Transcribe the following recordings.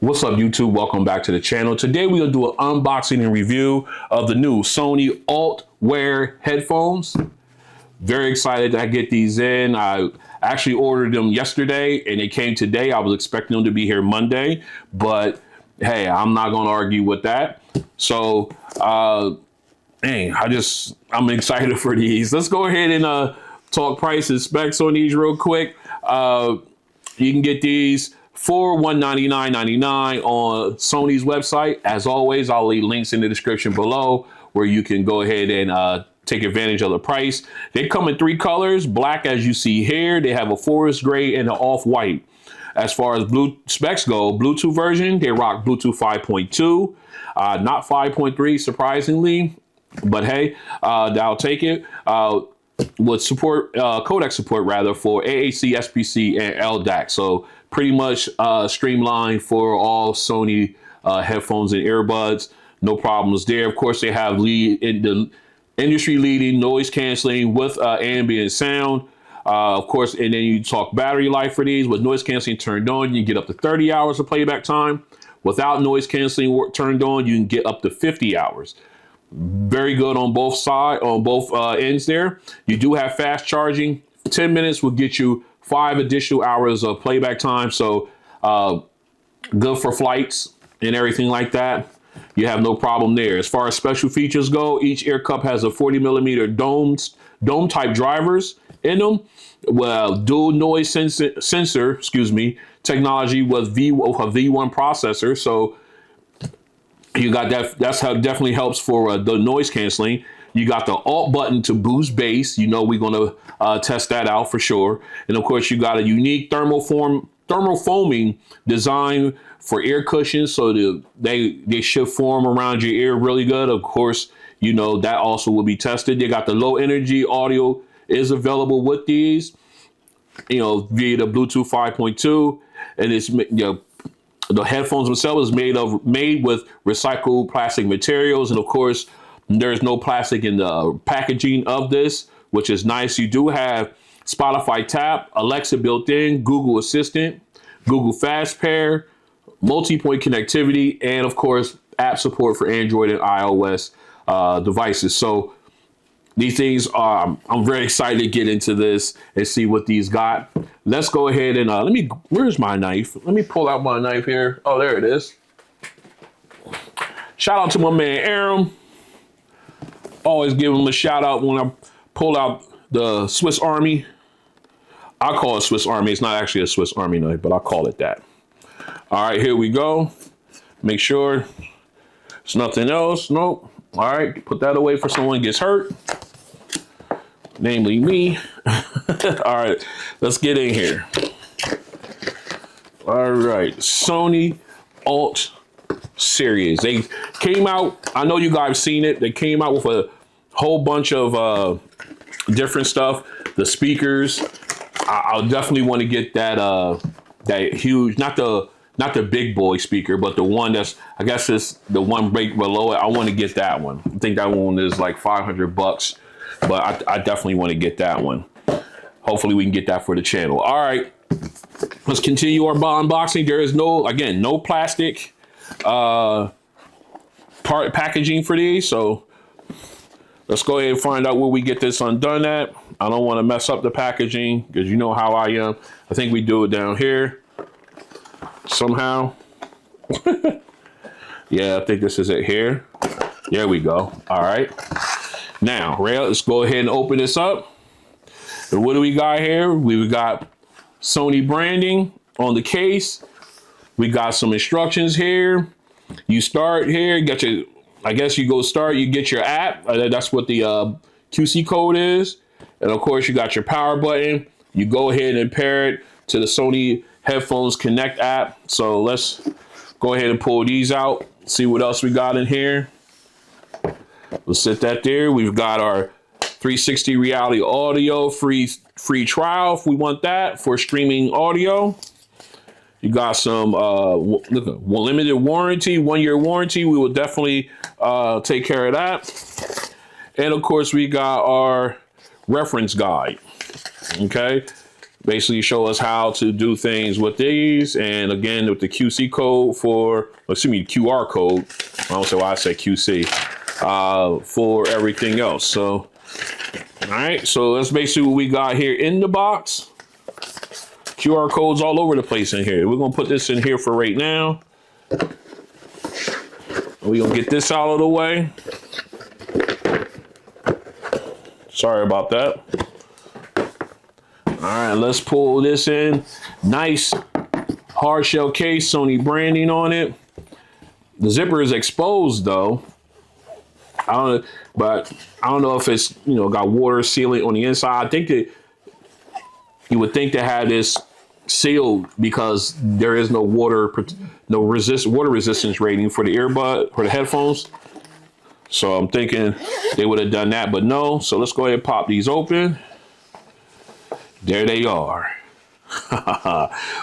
What's up, YouTube? Welcome back to the channel. Today we're gonna do an unboxing and review of the new Sony ULT Wear headphones. Very excited to get these in. I actually ordered them yesterday and they came today. I was expecting them to be here Monday, but hey, I'm not gonna argue with that. So, I'm excited for these. Let's go ahead and talk price and specs on these real quick. You can get these for $199.99 on Sony's website. As always, I'll leave links in the description below where you can go ahead and take advantage of the price. They come in 3 colors, black as you see here. They have a forest gray and an off-white. As far as blue specs go, Bluetooth version, they rock Bluetooth 5.2, not 5.3 surprisingly, but hey, I'll take it. With support, codec support rather, for AAC, SPC, and LDAC. So pretty much streamlined for all Sony headphones and earbuds. No problems there. Of course, they have the industry-leading noise canceling with ambient sound. Of course, and then you talk battery life for these. With noise canceling turned on, you can get up to 30 hours of playback time. Without noise canceling turned on, you can get up to 50 hours. Very good on both sides, on both ends there. You do have fast charging. 10 minutes will get you 5 additional hours of playback time. So good for flights and everything like that. You have no problem there. As far as special features go, each ear cup has a 40mm dome type drivers in them. Well, dual noise sensor, technology with V1 processor. So you got that. That's how it definitely helps for the noise canceling. You got the Alt button to boost bass. You know we're going to test that out for sure. And of course, you got a unique thermofoaming design for ear cushions, so they should form around your ear really good. Of course, you know that also will be tested. They got the low energy audio is available with these, you know, via the Bluetooth 5.2, and it's, you know, the headphones themselves is made with recycled plastic materials, and of course, there's no plastic in the packaging of this, which is nice. You do have Spotify Tap, Alexa built in, Google Assistant, Google Fast Pair, Multipoint connectivity, and of course, app support for Android and iOS devices. So these things are, I'm very excited to get into this and see what these got. Let's go ahead and where's my knife? Let me pull out my knife here. Oh, there it is. Shout out to my man, Aaron. Always give him a shout out when I pull out the Swiss Army. I call it Swiss Army. It's not actually a Swiss Army knife, but I call it that. All right, here we go. Make sure it's nothing else. Nope. All right, put that away for someone gets hurt. Namely me. All right, let's get in here. All right, Sony ULT series. They came out, I know you guys have seen it. They came out with a whole bunch of different stuff. The speakers, I'll definitely want to get that huge, not the big boy speaker, but the one that's, I guess it's the one right below it. I want to get that one. I think that one is like $500, but I definitely want to get that one. Hopefully we can get that for the channel. All right, let's continue our unboxing. There is no plastic part packaging for these. So let's go ahead and find out where we get this undone at. I don't want to mess up the packaging because you know how I am. I think we do it down here somehow. Yeah, I think this is it here. There we go. All right. Now, let's go ahead and open this up. And what do we got here? We got Sony branding on the case. We got some instructions here. You start here, get your, I guess you go start, you get your app. That's what the QC code is. And of course, you got your power button. You go ahead and pair it to the Sony Headphones Connect app. So let's go ahead and pull these out, see what else we got in here. We'll set that there. We've got our 360 reality audio free trial if we want that for streaming audio. You got some limited warranty, 1-year warranty. We will definitely take care of that. And of course, we got our reference guide. Okay. basically show us how to do things with these. And again, with the QC code QR code. I don't know why I say QC, for everything else. So, all right, so that's basically what we got here in the box. QR codes all over the place in here. We're gonna put this in here for right now. We're gonna get this out of the way. Sorry about that. All right, let's pull this in. Nice hard shell case, Sony branding on it. The zipper is exposed though. I don't know if it's, got water sealing on the inside. I think that you would think to have this sealed because there is no water resistance rating for the earbud, for the headphones. So I'm thinking they would have done that, but no. So let's go ahead and pop these open. There they are.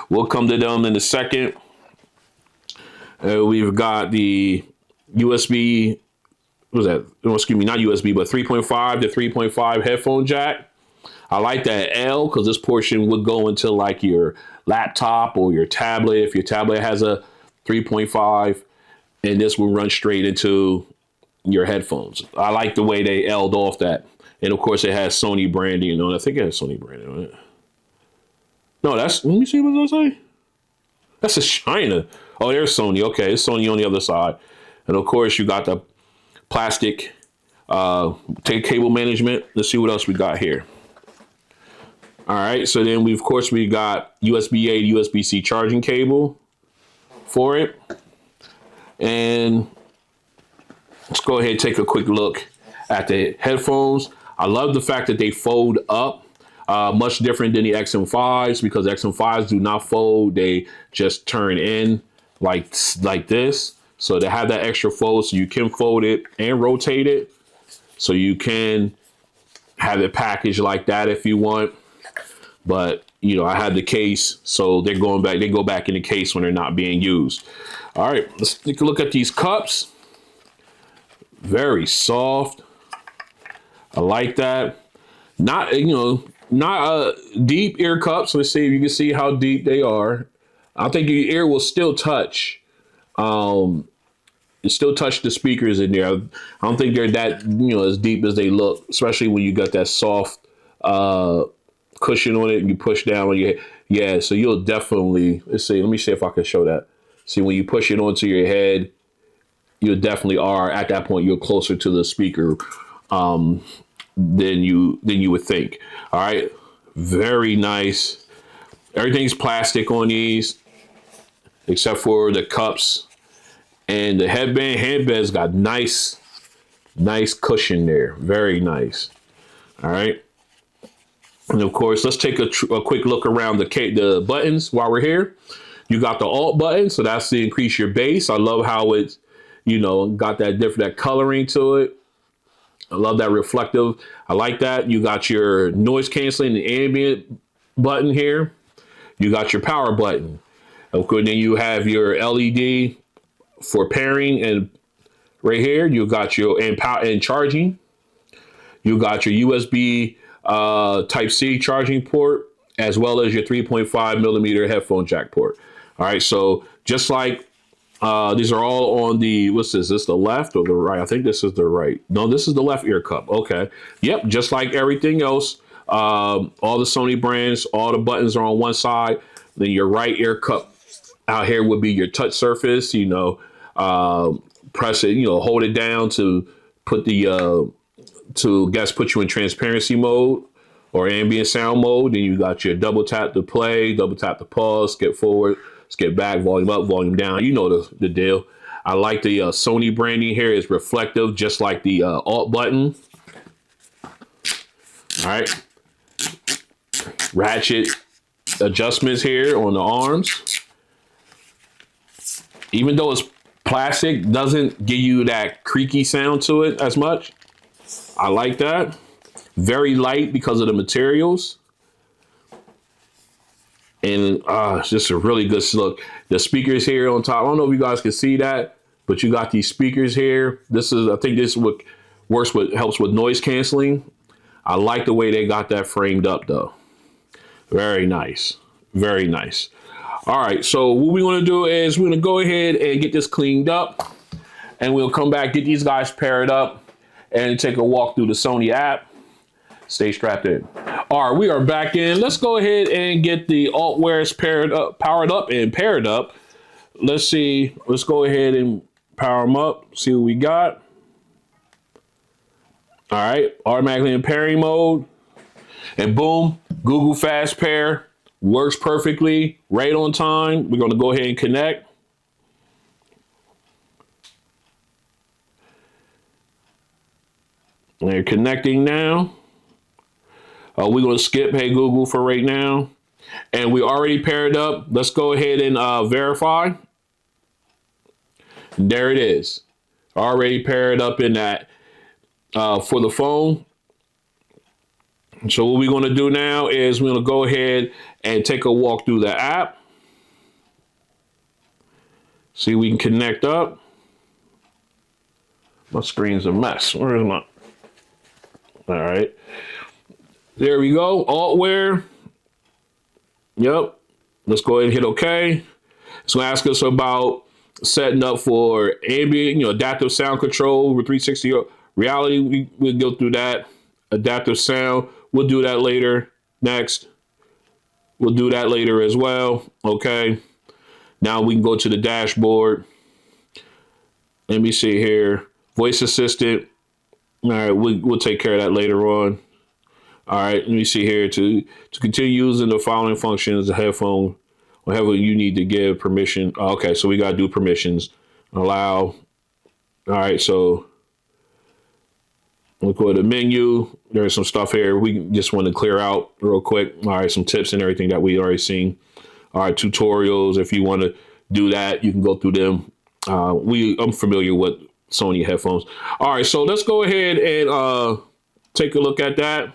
We'll come to them in a second. We've got the USB, what was that? Oh, excuse me, not USB, but 3.5 to 3.5 headphone jack. I like that L because this portion would go into like your laptop or your tablet. If your tablet has a 3.5, and this will run straight into your headphones. I like the way they L'd off that. And of course it has Sony branding on it. I think it has Sony branding on it. No, let me see what does that say? That's a China. Oh, there's Sony. Okay, it's Sony on the other side. And of course you got the plastic cable management. Let's see what else we got here. All right, so then we got USB-A to USB-C charging cable for it. And let's go ahead and take a quick look at the headphones. I love the fact that they fold up, much different than the XM5s because XM5s do not fold. They just turn in like this. So they have that extra fold so you can fold it and rotate it. So you can have it packaged like that if you want. But, I had the case, so they go back in the case when they're not being used. All right, let's take a look at these cups. Very soft. I like that. Not deep ear cups. Let's see if you can see how deep they are. I think your ear will still touch. You still touch the speakers in there. I don't think they're that, as deep as they look, especially when you got that soft cushion on it and you push down on your head. Yeah, so you'll definitely, let me see if I can show that. See, when you push it onto your head, you definitely are, at that point, you're closer to the speaker than you would think. All right, very nice. Everything's plastic on these, except for the cups and the headband. Headband's got nice cushion there. Very nice. All right. And of course, let's take a quick look around the buttons while we're here. You got the Alt button, so that's to increase your bass. I love how it's, got that coloring to it. I love that reflective. I like that. You got your noise canceling and ambient button here. You got your power button. Of course, then you have your LED for pairing, and right here you got your and charging. You got your USB Type-C charging port, as well as your 3.5 millimeter headphone jack port. All right, so just like these are all on the, what's this? Is this the left or the right? I think this is the right. No, this is the left ear cup. Okay. Yep, just like everything else, all the Sony brands, all the buttons are on one side. Then your right ear cup out here would be your touch surface. Press it, hold it down to put the put you in transparency mode or ambient sound mode. Then you got your double tap to play, double tap to pause, skip forward, skip back, volume up, volume down. You know the deal. I like the Sony branding here. It's reflective, just like the Alt button. All right. Ratchet adjustments here on the arms. Even though it's plastic, doesn't give you that creaky sound to it as much. I like that. Very light because of the materials. And it's just a really good look. The speakers here on top. I don't know if you guys can see that, but you got these speakers here. I think this is what helps with noise canceling. I like the way they got that framed up though. Very nice. Very nice. All right, so what we're gonna do is we're gonna go ahead and get this cleaned up, and we'll come back, get these guys paired up, and take a walk through the Sony app. Stay strapped in. All right, we are back in. Let's go ahead and get the ULT Wears powered up and paired up. Let's see. Let's go ahead and power them up. See what we got. All right, automatically in pairing mode. And boom, Google Fast Pair works perfectly, right on time. We're going to go ahead and connect. They're connecting now. We're going to skip Hey Google for right now. And we already paired up. Let's go ahead and verify. There it is. Already paired up in that for the phone. So what we're going to do now is we're going to go ahead and take a walk through the app. See if we can connect up. My screen's a mess. Where is my... All right. There we go. ULT Wear. Yep. Let's go ahead and hit OK. It's going to ask us about setting up for ambient, adaptive sound control with 360 reality. We'll go through that. Adaptive sound. We'll do that later. Next. We'll do that later as well. Okay. Now we can go to the dashboard. Let me see here. Voice assistant. All right. We'll take care of that later on. All right, let me see here. To continue using the following functions, the headphone, whatever you need to give permission. Okay, so we got to do permissions. Allow. All right, so we'll go to the menu. There's some stuff here we just want to clear out real quick. All right, some tips and everything that we already seen. All right, tutorials. If you want to do that, you can go through them. I'm familiar with Sony headphones. All right, so let's go ahead and take a look at that.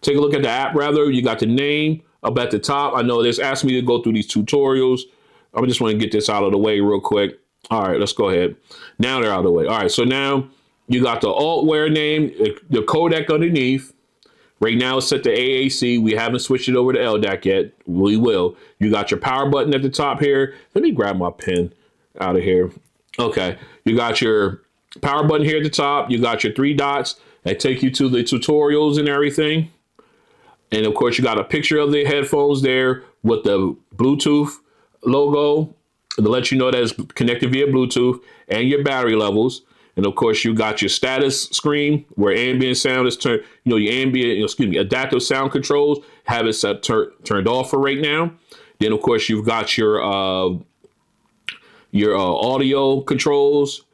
Take a look at the app, rather. You got the name up at the top. I know this asked me to go through these tutorials. I just want to get this out of the way real quick. All right, let's go ahead. Now they're out of the way. All right, so now you got the ULT Wear name, the codec underneath. Right now it's set to AAC. We haven't switched it over to LDAC yet. We will. You got your power button at the top here. Let me grab my pen out of here. Okay, you got your power button here at the top. You got your 3 dots that take you to the tutorials and everything. And of course, you got a picture of the headphones there with the Bluetooth logo to let you know that it's connected via Bluetooth, and your battery levels. And of course, you got your status screen where ambient sound is turned, your adaptive sound controls have it set turned off for right now. Then of course, you've got your audio controls,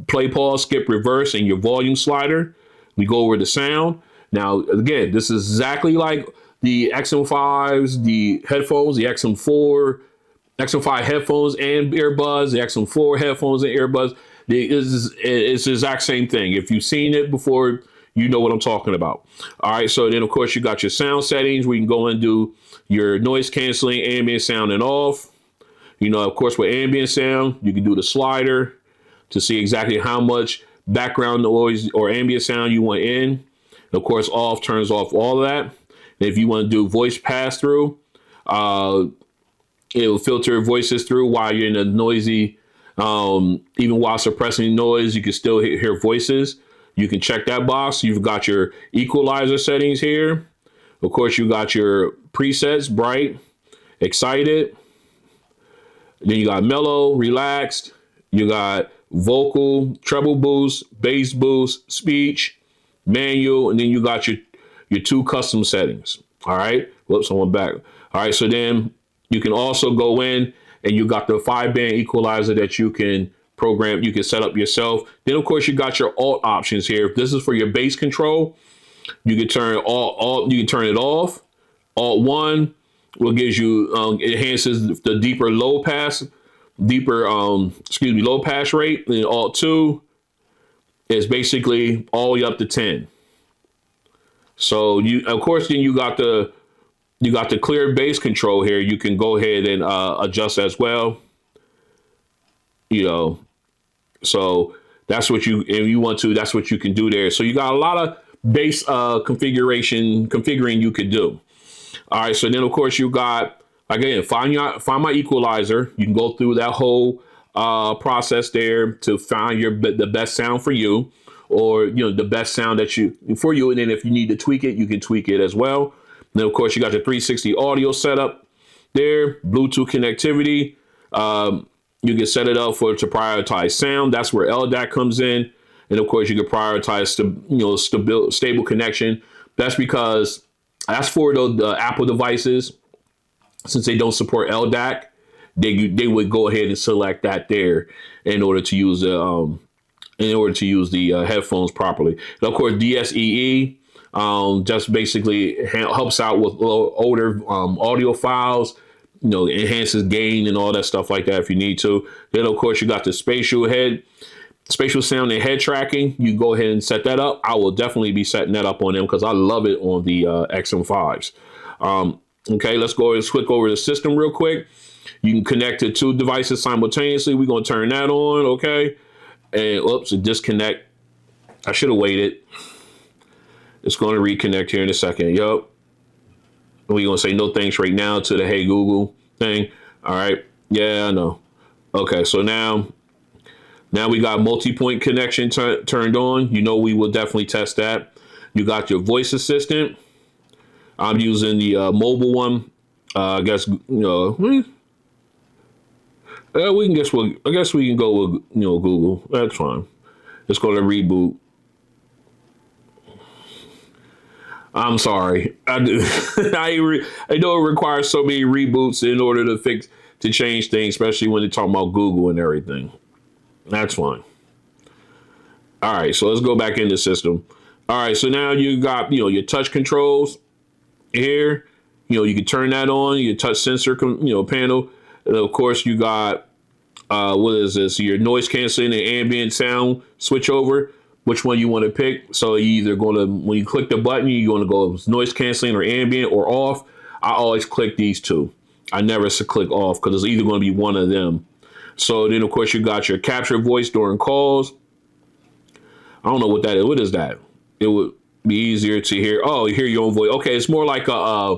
play, pause, skip, reverse, and your volume slider. We go over the sound. Now, again, this is exactly like the XM5s, the headphones, the XM5 headphones and earbuds, the XM4 headphones and earbuds. It's the exact same thing. If you've seen it before, you know what I'm talking about. All right, so then, of course, you got your sound settings. We can go and do your noise canceling, ambient sound, and off. Of course, with ambient sound, you can do the slider to see exactly how much background noise or ambient sound you want in. Of course, off turns off all of that. And if you want to do voice pass through, it will filter voices through while you're in a noisy, even while suppressing noise, you can still hear voices. You can check that box. You've got your equalizer settings here. Of course, you got your presets, bright, excited. Then you got mellow, relaxed. You got vocal, treble boost, bass boost, speech, manual, and then you got your 2 custom settings. All right. Whoops, I went back. All right. So then you can also go in and you got the 5-band equalizer that you can program. You can set up yourself. Then, of course, you got your alt options here. If this is for your bass control, you can turn you can turn it off. Alt 1 will gives you enhances the low pass rate. And Alt 2 is basically all the way up to 10. So of course, then you got the clear bass control here. You can go ahead and adjust as well. So that's what that's what you can do there. So you got a lot of bass configuring you could do. All right, so then of course you got, again, find my equalizer. You can go through that whole process there to find the best sound for you, or the best sound that for you. And then if you need to tweak it, you can tweak it as well. And then of course you got your 360 audio setup there, Bluetooth connectivity. You can set it up to prioritize sound. That's where LDAC comes in. And of course you can prioritize stable connection. That's for the Apple devices. Since they don't support LDAC, they would go ahead and select that there in order to use the headphones properly. And of course, DSEE just basically helps out with older audio files. Enhances gain and all that stuff like that if you need to. Then of course you got the spatial sound and head tracking. You go ahead and set that up. I will definitely be setting that up on them because I love it on the XM5s. Okay, let's go ahead and switch over the system real quick. You can connect to 2 devices simultaneously. We're going to turn that on, okay? And oops, disconnect. I should have waited. It's going to reconnect here in a second. Yup. We're going to say no thanks right now to the Hey Google thing. All right. Yeah, I know. Okay, so now we got multi-point connection turned on. We will definitely test that. You got your voice assistant. I'm using the mobile one. I guess we can I guess we can go with Google. That's fine. It's going to reboot. I'm sorry. I do. I know it requires so many reboots in order to change things, especially when they're talking about Google and everything. That's fine. All right, so let's go back in the system. All right, so now you got your touch controls here. You can turn that on. Your touch sensor panel, and of course you got what is this? Your noise canceling and ambient sound switch over. Which one you want to pick? So you either going to, when you click the button, you're going to go noise canceling or ambient or off. I always click these 2. I never click off because it's either going to be one of them. So then of course you got your capture voice during calls. I don't know what that is. What is that? It would be easier to hear. Oh, you hear your own voice. Okay, it's more like a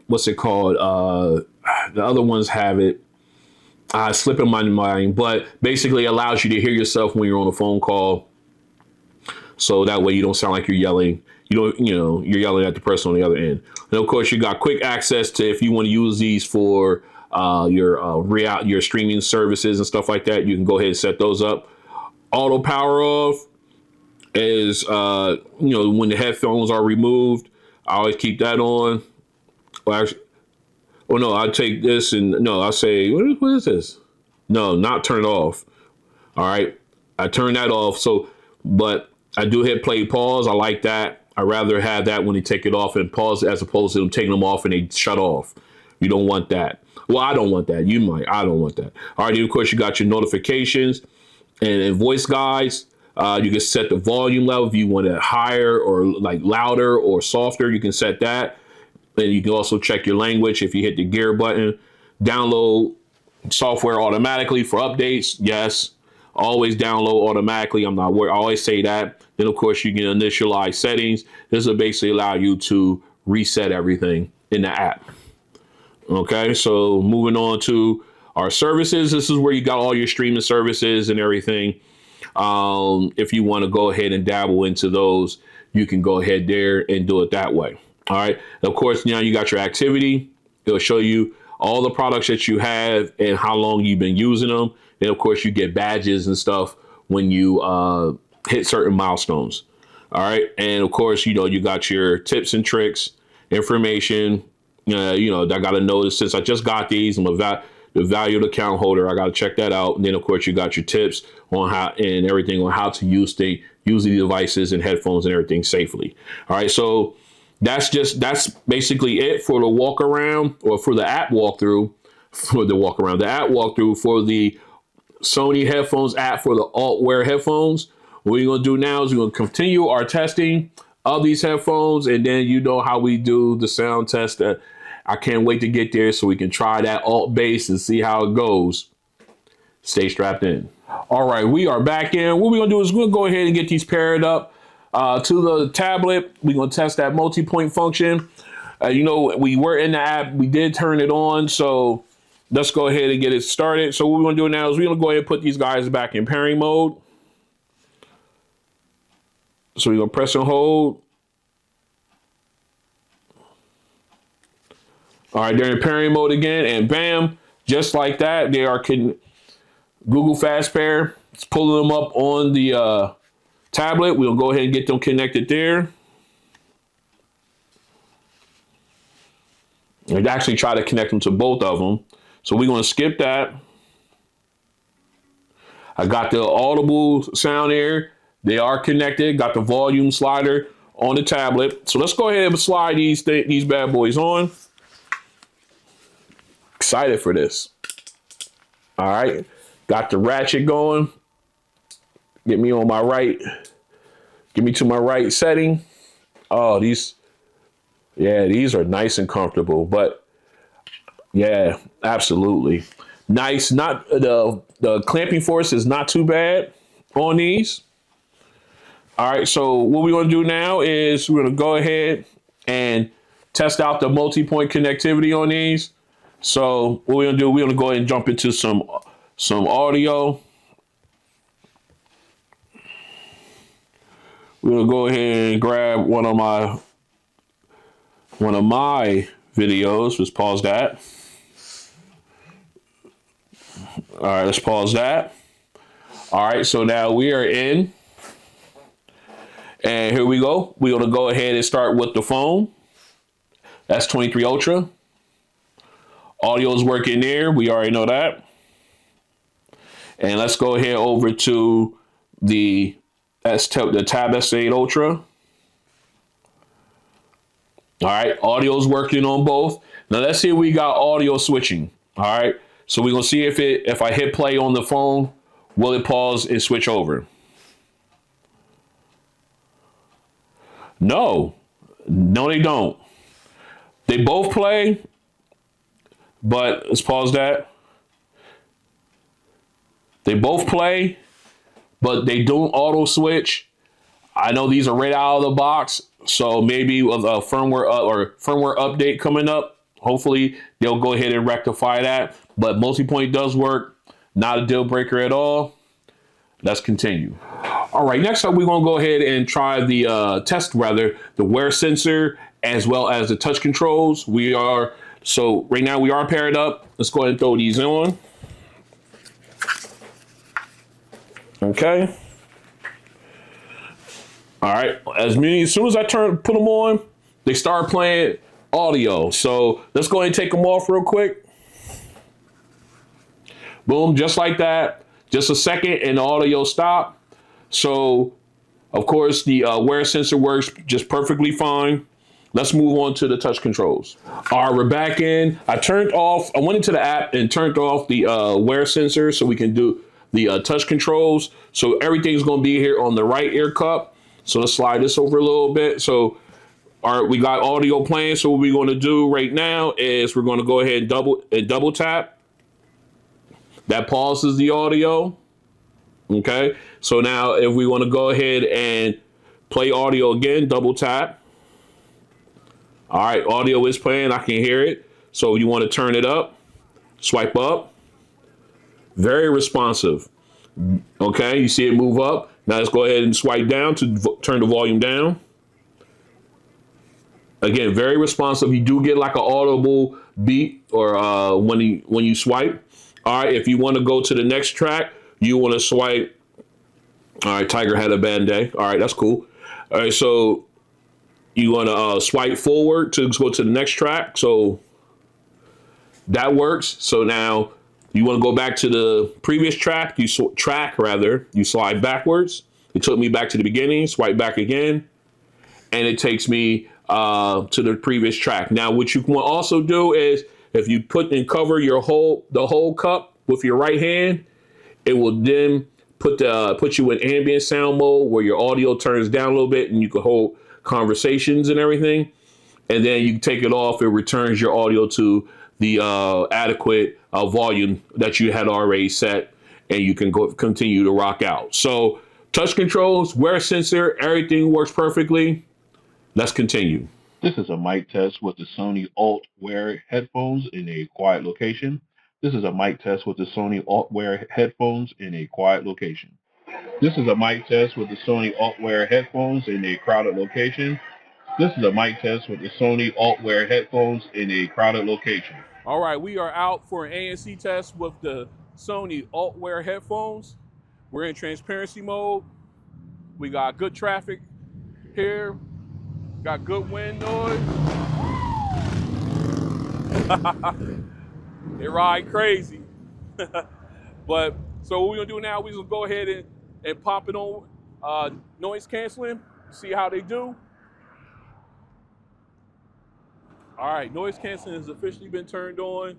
what's it called? The other ones have it. Slipping my mind, but basically allows you to hear yourself when you're on a phone call. So that way you don't sound like you're yelling. You're yelling at the person on the other end. And of course you got quick access to, if you want to use these for your streaming services and stuff like that, you can go ahead and set those up. Auto power off is, when the headphones are removed, I always keep that on. Well, actually, oh no, I take this and no, I say, what is this? No, not turn it off. All right. I turn that off. So, but I do hit play pause. I like that. I rather have that when they take it off and pause as opposed to them taking them off and they shut off. You don't want that. Well, I don't want that. You might. I don't want that. All right. Of course, you got your notifications and voice guides. You can set the volume level if you want it higher or like louder or softer. You can set that. And you can also check your language if you hit the gear button. Download software automatically for updates. Yes, always download automatically. I'm not worried. I always say that. Then, of course, you can initialize settings. This will basically allow you to reset everything in the app. Okay, so moving on to our services. This is where you got all your streaming services and everything. If you want to go ahead and dabble into those, you can go ahead there and do it that way. All right. Of course, now you got your activity. It'll show you all the products that you have and how long you've been using them. And of course, you get badges and stuff when you hit certain milestones. All right. And of course, you got your tips and tricks, information. I got to know this since I just got these. I'm the valued account holder. I got to check that out. And then, of course, you got your tips on how and everything on how to use the devices and headphones and everything safely. All right. So that's basically it for the walk around or for the app walkthrough. The app walkthrough for the Sony headphones app for the ULT Wear headphones. What we're going to do now is we're going to continue our testing of these headphones, and then how we do the sound test. I can't wait to get there so we can try that alt bass and see how it goes. Stay strapped in. All right, we are back in. What we're going to do is we're going to go ahead and get these paired up to the tablet. We're going to test that multi-point function. You know, we were in the app. We did turn it on. So let's go ahead and get it started. So what we're going to do now is we're going to go ahead and put these guys back in pairing mode. So we're going to press and hold. All right, they're in pairing mode again, and bam, just like that, they are Google Fast Pair. It's pulling them up on the tablet. We'll go ahead and get them connected there. I'd actually try to connect them to both of them. So we're going to skip that. I got the audible sound here. They are connected. Got the volume slider on the tablet. So let's go ahead and slide these bad boys on. Excited for this. All right. Got the ratchet going. Get me on my right. Get me to my right setting. Oh, these are nice and comfortable. But yeah, absolutely. Nice. Not the clamping force is not too bad on these. All right, so what we're going to do now is we're going to go ahead and test out the multi-point connectivity on these. So what we're going to do, we're going to go ahead and jump into some audio. We're going to go ahead and grab one of my videos. Let's pause that. All right, let's pause that. All right, so now we are in. And here we go. We're going to go ahead and start with the phone. That's 23 Ultra. Audio is working there. We already know that. And let's go ahead over to the Tab S8 Ultra. All right, audio is working on both. Now let's see if we got audio switching. All right, so we're going to see if I hit play on the phone, will it pause and switch over? No, they don't. They both play, but let's pause that. They both play, but they don't auto switch. I know these are right out of the box, so maybe with a firmware update coming up, hopefully they'll go ahead and rectify that. But multi-point does work, not a deal breaker at all. Let's continue. All right, next up, we're going to go ahead and try the the wear sensor as well as the touch controls. So right now we are paired up. Let's go ahead and throw these on. Okay. All right, as soon as I put them on, they start playing audio. So let's go ahead and take them off real quick. Boom, just like that. Just a second and the audio stop. So, of course, the wear sensor works just perfectly fine. Let's move on to the touch controls. All right, we're back in. I went into the app and turned off the wear sensor so we can do the touch controls. So everything's going to be here on the right ear cup. So let's slide this over a little bit. So, all right, we got audio playing. So what we're going to do right now is we're going to go ahead and double tap. That pauses the audio. Okay, so now if we want to go ahead and play audio again, double tap. All right, audio is playing. I can hear it. So you want to turn it up, swipe up. Very responsive. Okay, you see it move up. Now let's go ahead and swipe down to turn the volume down. Again, very responsive. You do get like an audible beat or when you swipe. All right, if you want to go to the next track, you want to swipe. All right, Tiger had a bad day. All right, that's cool. All right, so you want to swipe forward to go to the next track. So that works. So now you want to go back to the previous track. You slide backwards. It took me back to the beginning. Swipe back again, and it takes me to the previous track. Now, what you can also do is if you cover the whole cup with your right hand, it will then put you in ambient sound mode where your audio turns down a little bit and you can hold conversations and everything. And then you take it off, it returns your audio to the adequate volume that you had already set, and you can continue to rock out. So touch controls, wear sensor, everything works perfectly. Let's continue. This is a mic test with the Sony ULT Wear headphones in a quiet location. This is a mic test with the Sony ULT Wear headphones in a quiet location. This is a mic test with the Sony ULT Wear headphones in a crowded location. This is a mic test with the Sony ULT Wear headphones in a crowded location. All right, we are out for an ANC test with the Sony ULT Wear headphones. We're in transparency mode. We got good traffic here. Got good wind noise. They ride crazy. But so what we're gonna do now, we're gonna go ahead and pop it on noise canceling, see how they do. All right, noise canceling has officially been turned on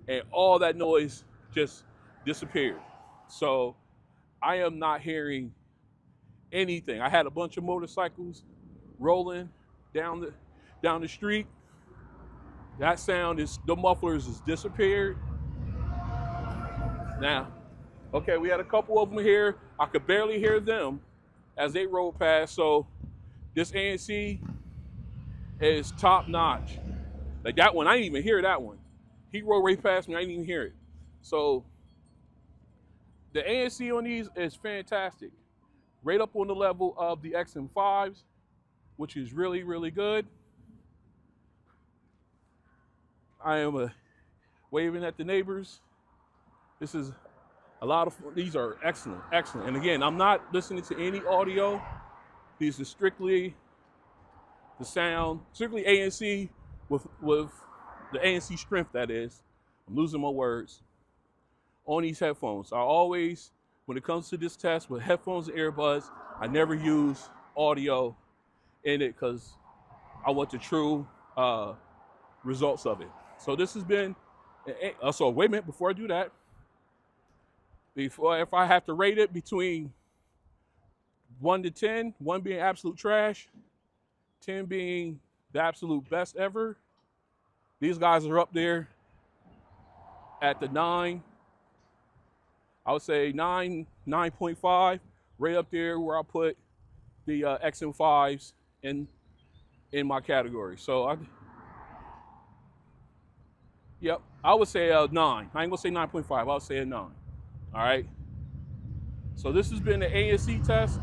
and all that noise just disappeared. So I am not hearing anything. I had a bunch of motorcycles rolling down the street. That sound is, the mufflers has disappeared. Now, okay, we had a couple of them here. I could barely hear them as they rolled past. So this ANC is top notch. Like that one, I didn't even hear that one. He rolled right past me, I didn't even hear it. So the ANC on these is fantastic. Right up on the level of the XM5s, which is really, really good. I am waving at the neighbors. This is a lot of, these are excellent, excellent. And again, I'm not listening to any audio. These are strictly the sound, strictly ANC with the ANC strength, that is. I'm losing my words on these headphones. I always, when it comes to this test with headphones and earbuds, I never use audio in it because I want the true results of it. So this has been, so wait a minute, before I do that, if I have to rate it between 1 to 10, 1 being absolute trash, 10 being the absolute best ever, these guys are up there at the 9. I would say 9, 9.5, right up there where I put the XM5s in my category. So yep, I would say a 9. I ain't gonna say 9.5, I would say a 9. All right. So this has been the ANC test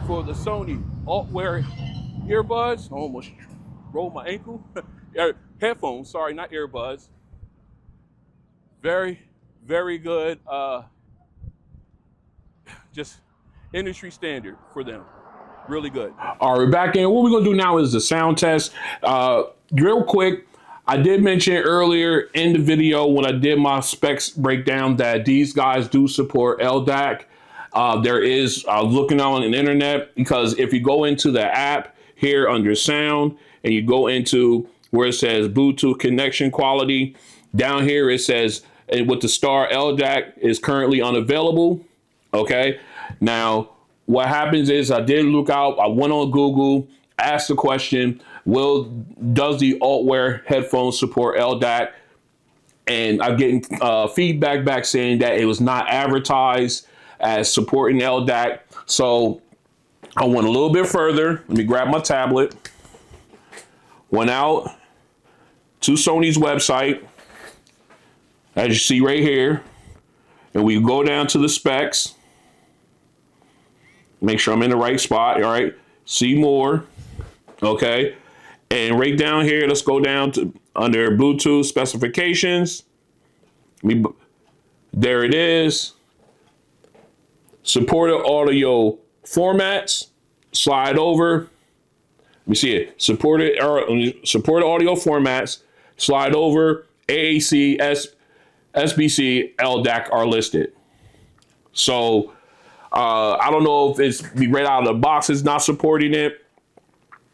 for the Sony ULT Wear earbuds. I almost rolled my ankle. Headphones, sorry, not earbuds. Very, very good. Just industry standard for them. Really good. All right, we're back in. What we're gonna do now is the sound test. Real quick, I did mention earlier in the video when I did my specs breakdown that these guys do support LDAC. There is looking on the internet, because if you go into the app here under sound and you go into where it says Bluetooth connection quality, down here it says with the star LDAC is currently unavailable. Okay, now what happens is I did look out, I went on Google, asked the question, does the ULT Wear headphones support LDAC? And I'm getting feedback back saying that it was not advertised as supporting LDAC. So I went a little bit further. Let me grab my tablet. Went out to Sony's website, as you see right here, and we go down to the specs. Make sure I'm in the right spot. All right, see more. Okay, and right down here, let's go down to under Bluetooth specifications. There it is. Supported audio formats. Slide over. Let me see it. Supported audio formats. Slide over. AAC, SBC, LDAC are listed. So I don't know if it's right out of the box is not supporting it,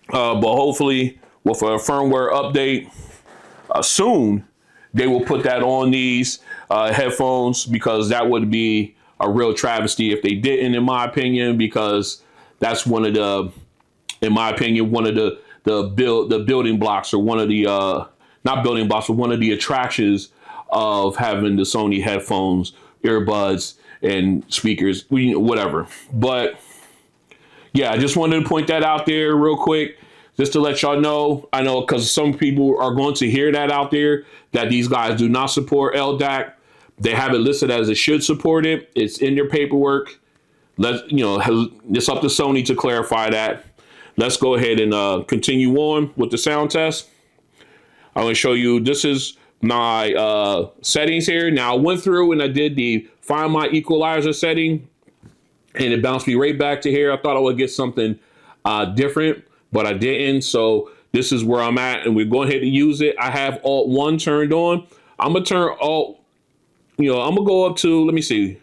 but hopefully with a firmware update soon, they will put that on these headphones, because that would be a real travesty if they didn't, in my opinion, because that's one of the, in my opinion, one of the building blocks, or one of the not building blocks, but one of the attractions of having the Sony headphones, earbuds, and speakers, whatever. But yeah, I just wanted to point that out there real quick. just to let y'all know, I know because some people are going to hear that out there, that these guys do not support LDAC. They have it listed as it should support it. It's in their paperwork. It's up to Sony to clarify that. Let's go ahead and continue on with the sound test. I'm going to show you, this is my settings here. Now I went through and I did the find my equalizer setting, and it bounced me right back to here. I thought I would get something different, but I didn't. So this is where I'm at, and we're going ahead and use it. I have Alt 1 turned on. I'm going to turn Alt, I'm going to go up to, let me see.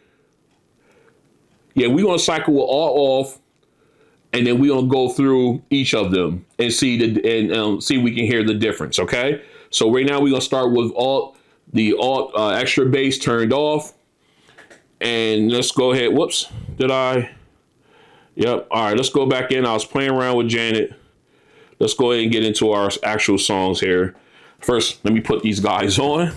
Yeah, we're going to cycle with Alt off, and then we're going to go through each of them and see see if we can hear the difference, okay? So right now we're going to start with the Alt extra bass turned off. And let's go ahead. Whoops, Yep. All right, let's go back in. I was playing around with Janet. Let's go ahead and get into our actual songs here. First, let me put these guys on.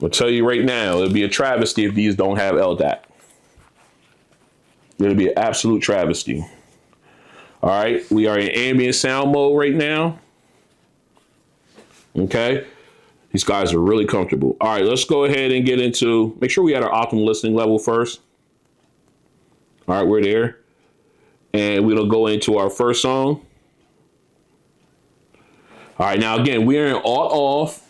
I'll tell you right now, it'll be a travesty if these don't have LDAC. It'll be an absolute travesty. All right, we are in ambient sound mode right now. Okay. These guys are really comfortable. All right, let's go ahead and get into, make sure we had our optimal listening level first. All right, we're there. And we're gonna go into our first song. All right, now again, we're in Alt off.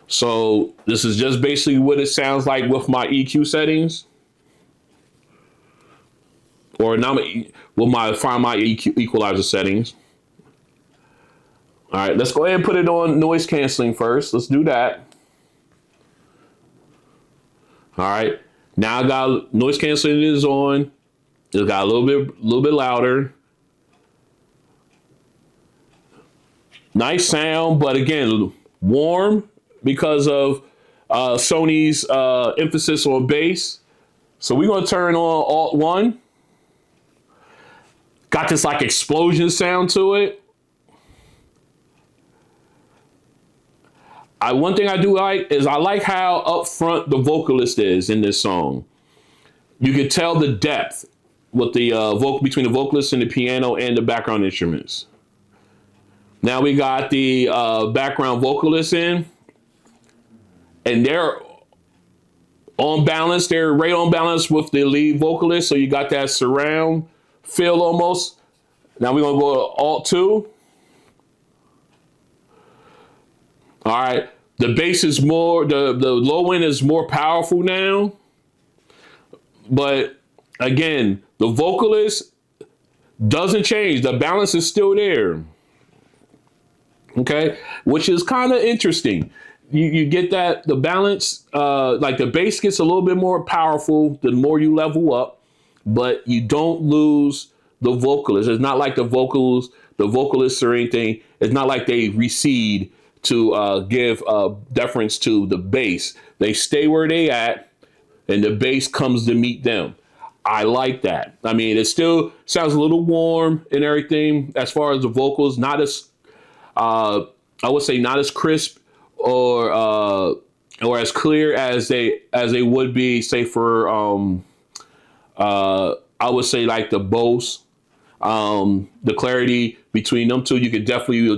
So this is just basically what it sounds like with my EQ settings. Or not with my find my EQ equalizer settings. All right, let's go ahead and put it on noise canceling first. Let's do that. All right, now I got noise canceling is on. It got a little bit louder. Nice sound, but again, warm because of Sony's emphasis on bass. So we're gonna turn on Alt 1. Got this like explosion sound to it. One thing I do like is I like how upfront the vocalist is in this song. You can tell the depth with the between the vocalist and the piano and the background instruments. Now we got the background vocalist in, and they're on balance. They're right on balance with the lead vocalist, so you got that surround feel almost. Now we're gonna go to Alt 2. All right, the bass is more, the low end is more powerful now. But again, the vocalist doesn't change. The balance is still there. Okay, which is kind of interesting. You get that the balance, like the bass gets a little bit more powerful the more you level up, but you don't lose the vocalist. It's not like the vocalists or anything. It's not like they recede to give deference to the bass. They stay where they at, and the bass comes to meet them. I like that. I mean, it still sounds a little warm and everything as far as the vocals. Not as, I would say, not as crisp or as clear as they would be, say for I would say like the Bose. The clarity between them two, you'll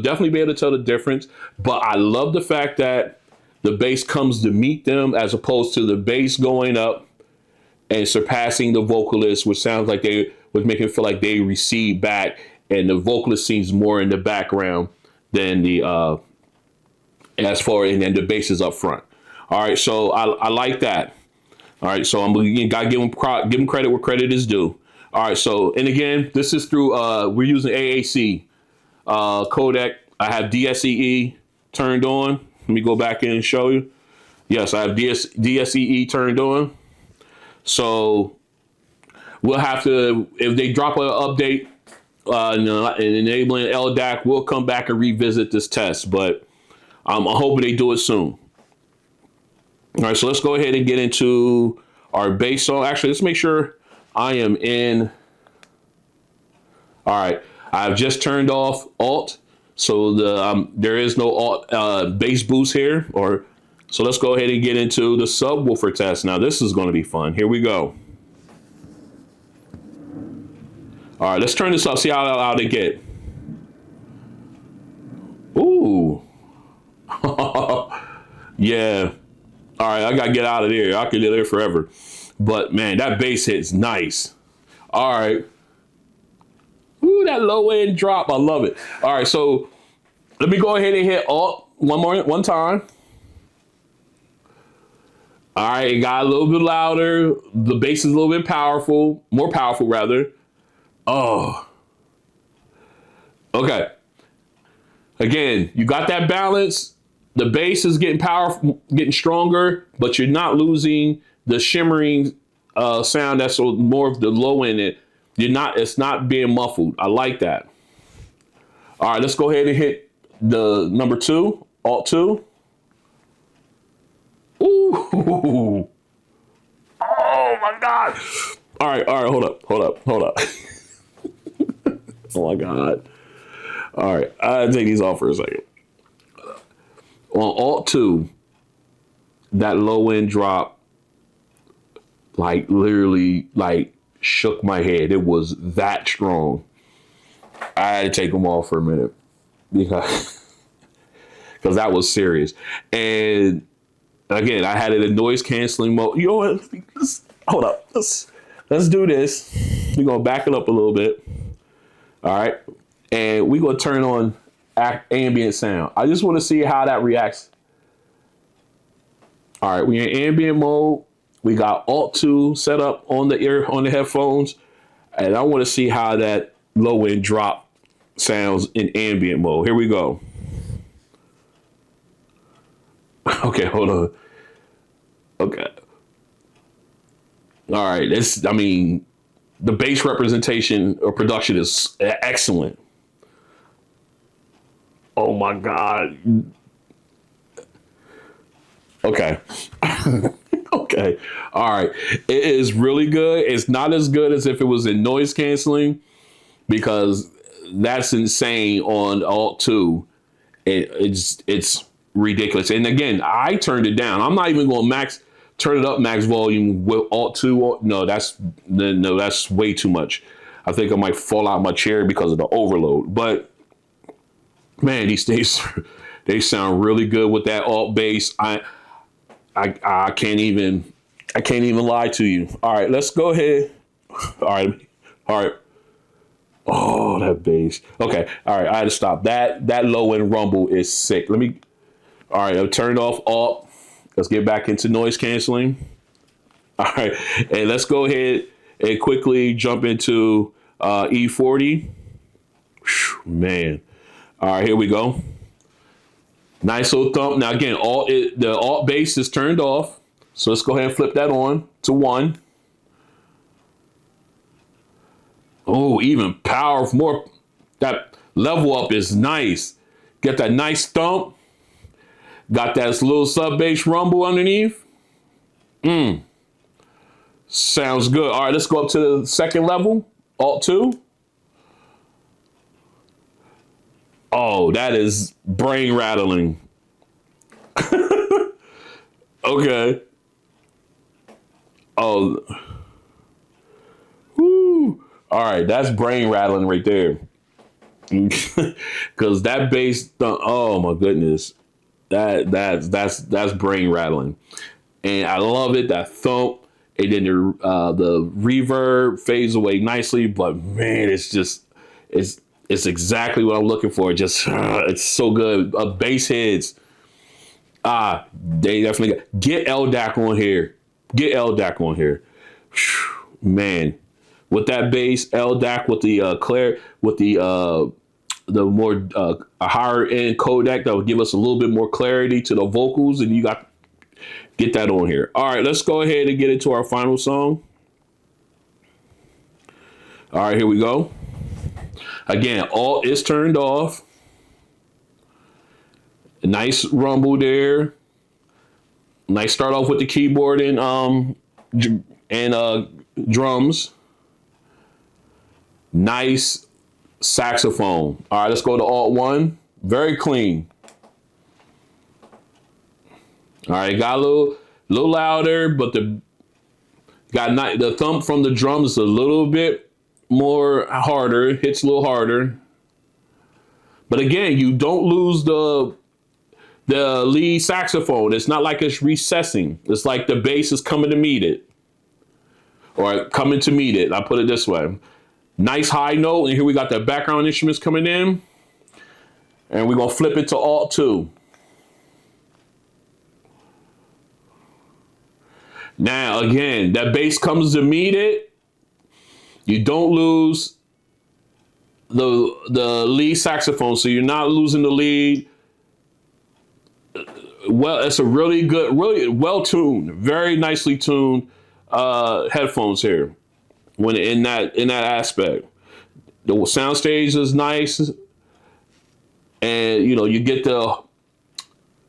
definitely be able to tell the difference. But I love the fact that the bass comes to meet them as opposed to the bass going up and surpassing the vocalist, which sounds like they was making it feel like they recede back, and the vocalist seems more in the background than the and then the bass is up front. All right, so I like that. All right, so gotta give them credit where credit is due. All right, so, and again, this is through, we're using AAC codec. I have DSEE turned on. Let me go back in and show you. Yes, I have DSEE turned on. So we'll have to, if they drop an update enabling LDAC, we'll come back and revisit this test, but I'm hoping they do it soon. All right, so let's go ahead and get into our bass song. Actually, let's make sure I am in. All right, I've just turned off Alt, so there is no Alt bass boost here. So let's go ahead and get into the subwoofer test. Now this is going to be fun. Here we go. All right, let's turn this up, see how loud it get. Ooh. Yeah. All right, I got to get out of there. I could live there forever. But, man, that bass hit's nice. All right. Ooh, that low end drop. I love it. All right, so let me go ahead and hit Alt one time. All right, it got a little bit louder. The bass is a little bit more powerful rather. Oh. Okay. Again, you got that balance. The bass is getting powerful, getting stronger, but you're not losing the shimmering sound that's more of the low end. It's not being muffled. I like that. All right, let's go ahead and hit the number 2, Alt 2. Ooh. Oh my God. All right, hold up. Oh my God. All right, I'll take these off for a second. On Alt 2, that low end drop, like literally like shook my head. It was that strong. I had to take them off for a minute because that was serious. And again, I had it in noise canceling mode. You know what? Hold up. Let's do this. We're gonna back it up a little bit. All right. And we're gonna turn on ambient sound. I just want to see how that reacts. All right, we're in ambient mode. We got Alt 2 set up on the headphones, and I want to see how that low end drop sounds in ambient mode. Here we go. Okay, hold on. Okay. All right, the bass representation or production is excellent. Oh my God. Okay. Okay. All right. It is really good. It's not as good as if it was in noise canceling because that's insane on Alt 2. It's ridiculous. And again, I turned it down. I'm not even going to turn it up max volume with Alt 2. No, that's way too much. I think I might fall out my chair because of the overload. But man, these days they sound really good with that alt bass. I can't even lie to you. All right, let's go ahead. All right. Oh, that bass. Okay. All right, I had to stop. That low end rumble is sick. All right, I've turned off alt. Let's get back into noise canceling. All right, and let's go ahead and quickly jump into E40. Whew, man. All right, here we go. Nice little thump. Now again, the alt bass is turned off. So let's go ahead and flip that on to 1. Oh, even powerful. More, that level up is nice. Get that nice thump. Got that little sub bass rumble underneath. Sounds good. All right, let's go up to the second level. Alt 2. Oh, that is brain rattling. Okay. Oh. Woo. All right, that's brain rattling right there. Because that bass, oh my goodness, that's brain rattling, and I love it. That thump, and then the reverb fades away nicely. But man, it's exactly what I'm looking for. Just it's so good. Bass heads. They definitely get LDAC on here. Get LDAC on here. Whew, man, with that bass, LDAC with the more a higher end codec that will give us a little bit more clarity to the vocals, and you got get that on here. All right, let's go ahead and get into our final song. All right, here we go. Again, alt is turned off. Nice rumble there. Nice start off with the keyboard and drums. Nice saxophone. All right, let's go to alt 1. Very clean. All right, got a little louder, but the thump from the drums is a little bit more harder, hits a little harder. But again, you don't lose the lead saxophone. It's not like it's recessing. It's like the bass is coming to meet it, or coming to meet it. I put it this way. Nice high note, and here we got the background instruments coming in, and we're gonna flip it to alt 2. Now again, that bass comes to meet it. You don't lose the lead saxophone, so you're not losing the lead. Well, it's a really good, really well tuned, very nicely tuned headphones here. When in that aspect, the soundstage is nice, and you get the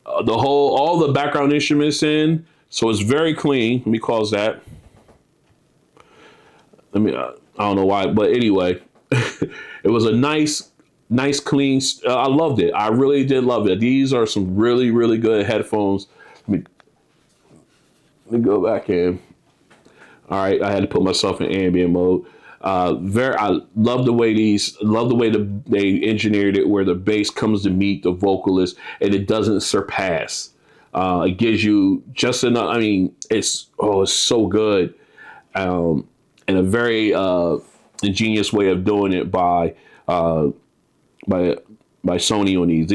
whole all the background instruments in, so it's very clean. Let me close that. I don't know why, but anyway, it was a nice clean. I loved it. I really did love it. These are some really, really good headphones. Let me go back in. All right, I had to put myself in ambient mode. I love the way they engineered it, where the bass comes to meet the vocalist and it doesn't surpass. It gives you just enough. I mean, it's so good, and a very ingenious way of doing it by Sony on these.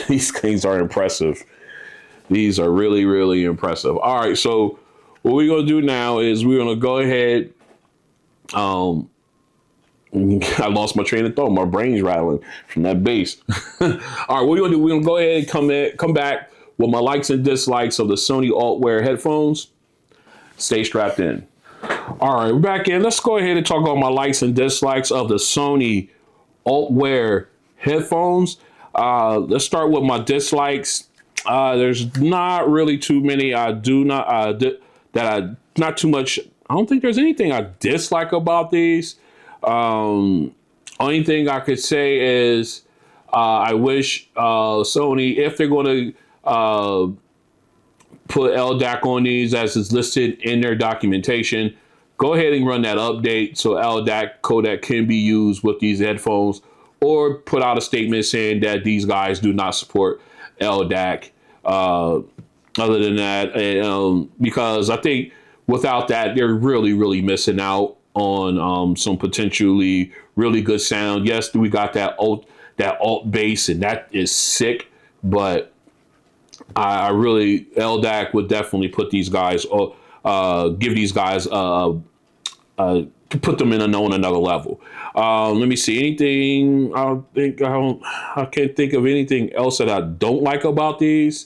These things are impressive. These are really, really impressive. All right, so what we're gonna do now is we're gonna go ahead. I lost my train of thought. My brain's rattling from that bass. All right, what we're gonna do? We're gonna go ahead and come back with my likes and dislikes of the Sony ULT Wear headphones. Stay strapped in. All right, we're back in. Let's go ahead and talk about my likes and dislikes of the Sony ULT Wear headphones. Let's start with my dislikes. There's not really too many. I do not not too much. I don't think there's anything I dislike about these. Only thing I could say is I wish Sony, if they're going to put LDAC on these as is listed in their documentation, go ahead and run that update so LDAC codec can be used with these headphones, or put out a statement saying that these guys do not support LDAC. Other than that, because I think without that, they're really, really missing out on some potentially really good sound. Yes, we got that alt bass, and that is sick, but I really, LDAC would definitely put these guys, give these guys, put them in another level. Let me see, anything. I can't think of anything else that I don't like about these.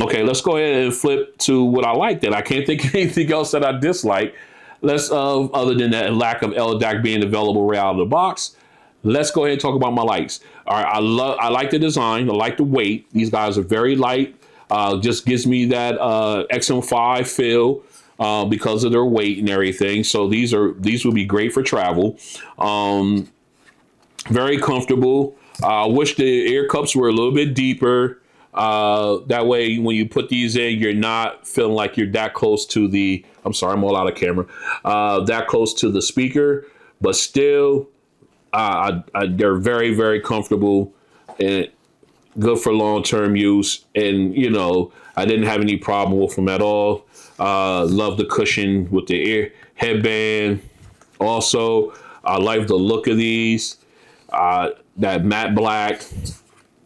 Okay, let's go ahead and flip to what I like. Then I can't think of anything else that I dislike. Other than that lack of LDAC being available right out of the box. Let's go ahead and talk about my likes. All right, I like the design. I like the weight. These guys are very light. Just gives me that XM5 feel because of their weight and everything. So these would be great for travel. Very comfortable. I wish the ear cups were a little bit deeper. That way, when you put these in, you're not feeling like you're that close to the. I'm sorry, I'm all out of camera. That close to the speaker, but still. They're very, very comfortable and good for long-term use. And, I didn't have any problem with them at all. Love the cushion with the ear headband. Also, I like the look of these. That matte black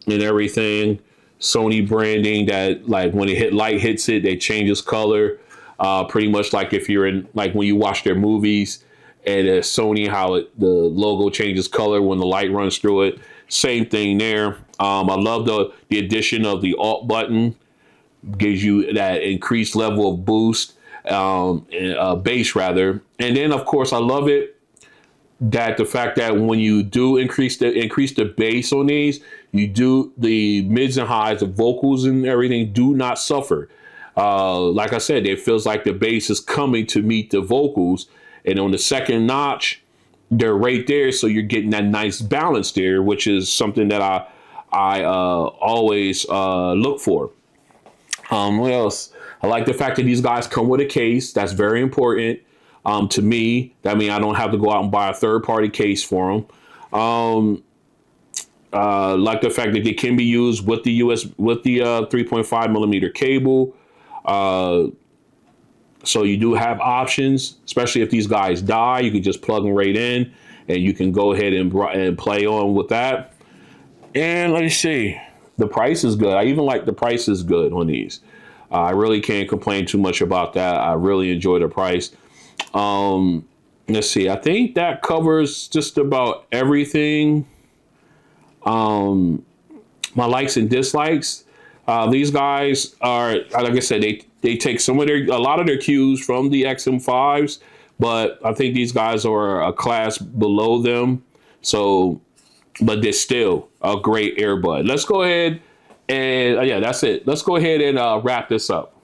and everything. Sony branding that, like, when light hits it, they change its color. Pretty much like if you're in, like when you watch their movies. And Sony, how the logo changes color when the light runs through it. Same thing there. I love the addition of the Alt button. Gives you that increased level of boost, bass rather. And then, of course, I love it that the fact that when you do increase the bass on these, you do the mids and highs, the vocals and everything do not suffer. Like I said, it feels like the bass is coming to meet the vocals. And on the second notch, they're right there. So you're getting that nice balance there, which is something that I always look for. What else? I like the fact that these guys come with a case. That's very important. To me, that means I don't have to go out and buy a third-party case for them. Like the fact that they can be used with the 3.5 millimeter cable. So you do have options, especially if these guys die. You can just plug them right in, and you can go ahead and play on with that. And let's see, the price is good. I even like the price is good on these. I really can't complain too much about that. I really enjoy the price. Let's see. I think that covers just about everything. My likes and dislikes. These guys are, like I said, they take a lot of their cues from the XM5s, but I think these guys are a class below them. So, but they're still a great earbud. Let's go ahead and yeah, that's it. Let's go ahead and wrap this up.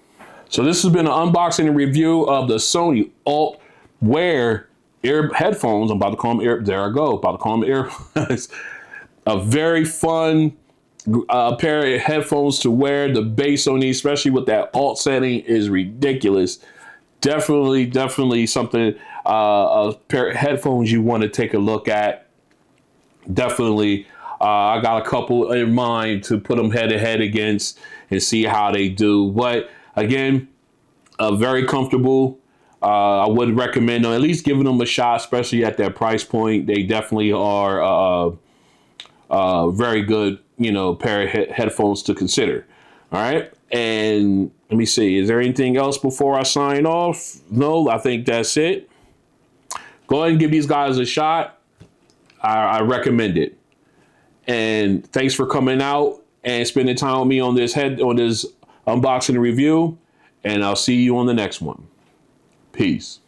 So this has been an unboxing and review of the Sony ULT Wear ear headphones. I'm about to call them ear. There I go. About to call them earbuds. A very fun pair of headphones to wear. The bass on these, especially with that alt setting, is ridiculous. Definitely something, a pair of headphones you want to take a look at. Definitely, I got a couple in mind to put them head to head against and see how they do. But again, very comfortable. I would recommend them, at least giving them a shot, especially at that price point. They definitely are very good, pair of headphones to consider. All right. And let me see, is there anything else before I sign off? No, I think that's it. Go ahead and give these guys a shot. I recommend it. And thanks for coming out and spending time with me on this unboxing review. And I'll see you on the next one. Peace.